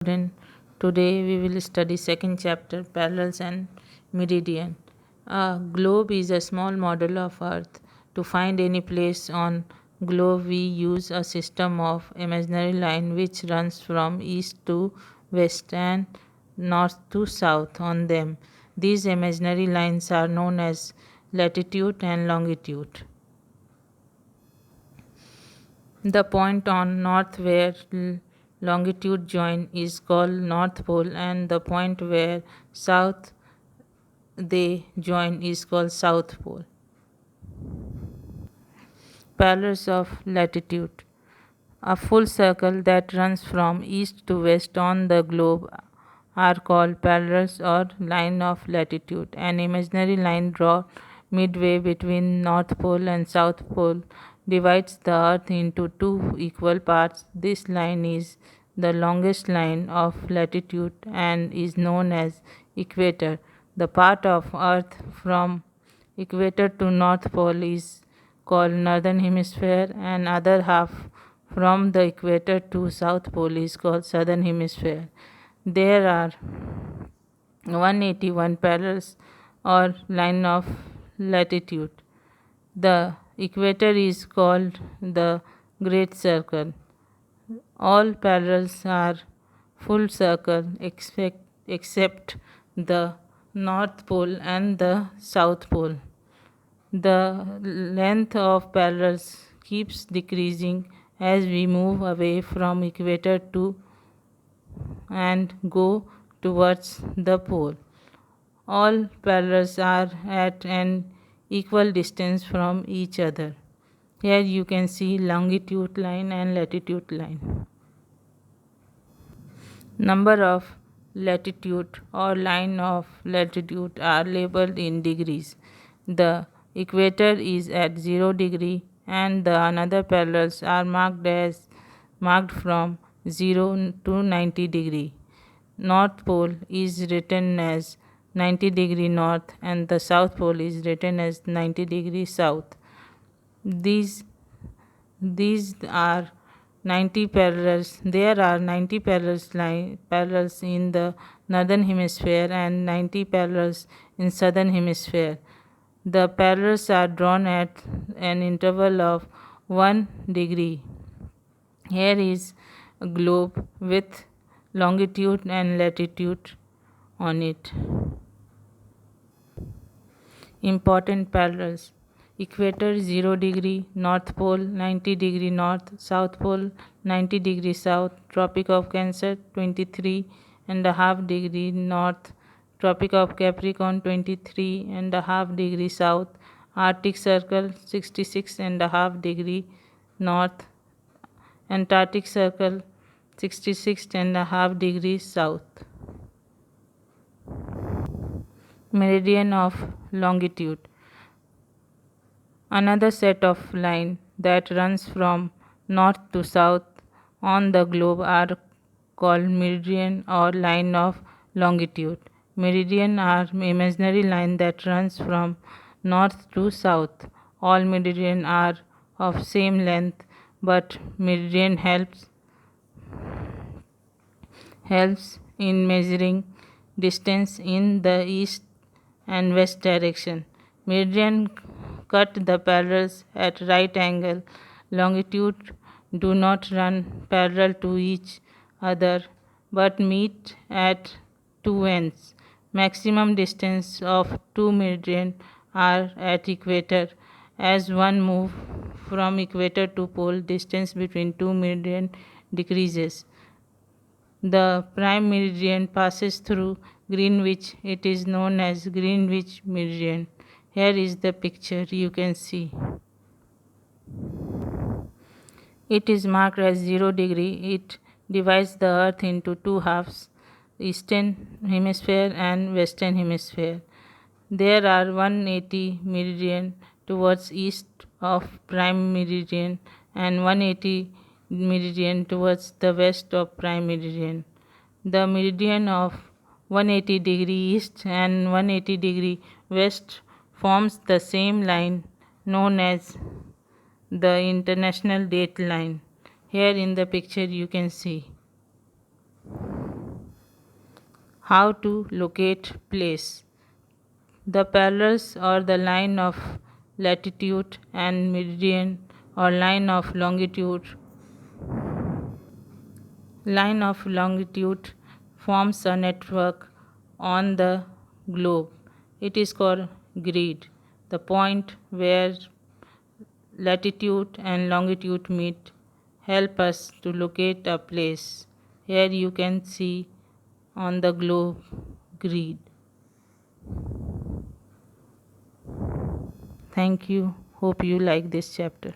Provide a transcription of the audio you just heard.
Student. Today we will study second chapter parallels and meridian. A globe is a small model of Earth. To find any place on globe we use a system of imaginary line which runs from east to west and north to south on them. These imaginary lines are known as latitude and longitude. The point on north where longitude join is called North Pole, and the point where south they join is called South Pole. Parallels of latitude. A full circle that runs from east to west on the globe are called parallels or line of latitude. An imaginary line drawn midway between North Pole and South Pole divides the earth into two equal parts. This line is the longest line of latitude and is known as equator. The part of earth from equator to North Pole is called northern hemisphere, and other half from the equator to South Pole is called southern hemisphere. There are 181 parallels or line of latitude. The equator is called the Great Circle. All parallels are full circle except the North Pole and the South Pole. The length of parallels keeps decreasing as we move away from equator to and go towards the pole. All parallels are at an equal distance from each other. Here you can see longitude line and latitude line. Number of latitude or line of latitude are labeled in degrees. The equator is at 0 degree and the another parallels are marked from 0 to 90 degree. North pole is written as 90 degree north and the south pole is written as 90 degree south. These are 90 parallels. There are 90 parallels in the northern hemisphere and 90 parallels in southern hemisphere. The parallels are drawn at an interval of 1 degree. Here is a globe with longitude and latitude on it. Important parallels: equator 0 degree, North Pole 90 degree north, South Pole 90 degree south, Tropic of Cancer 23.5 degree north, Tropic of Capricorn 23.5 degree south, Arctic Circle 66.5 degree north, Antarctic Circle 66.5 degrees south. Meridian of longitude. Another set of line that runs from north to south on the globe are called meridian or line of longitude. Meridian are imaginary line that runs from north to south. All meridian are of same length, but meridian helps in measuring distance in the east and west direction. Meridian cut the parallels at right angle. Longitude do not run parallel to each other but meet at two ends. Maximum distance of two meridian are at equator. As one move from equator to pole, distance between two meridian decreases. The prime meridian passes through Greenwich. It is known as Greenwich meridian. Here is the picture you can see. It is marked as 0 degree. It divides the earth into two halves, eastern hemisphere and western hemisphere. There are 180 meridian towards east of prime meridian and 180 meridian towards the west of prime meridian. The meridian of 180 degree east and 180 degree west forms the same line known as the international date line. Here in the picture you can see. How to locate place. The parallels or the line of latitude and meridian or line of longitude forms a network on the globe. It is called grid. The point where latitude and longitude meet help us to locate a place. Here you can see on the globe grid. Thank you. Hope you like this chapter.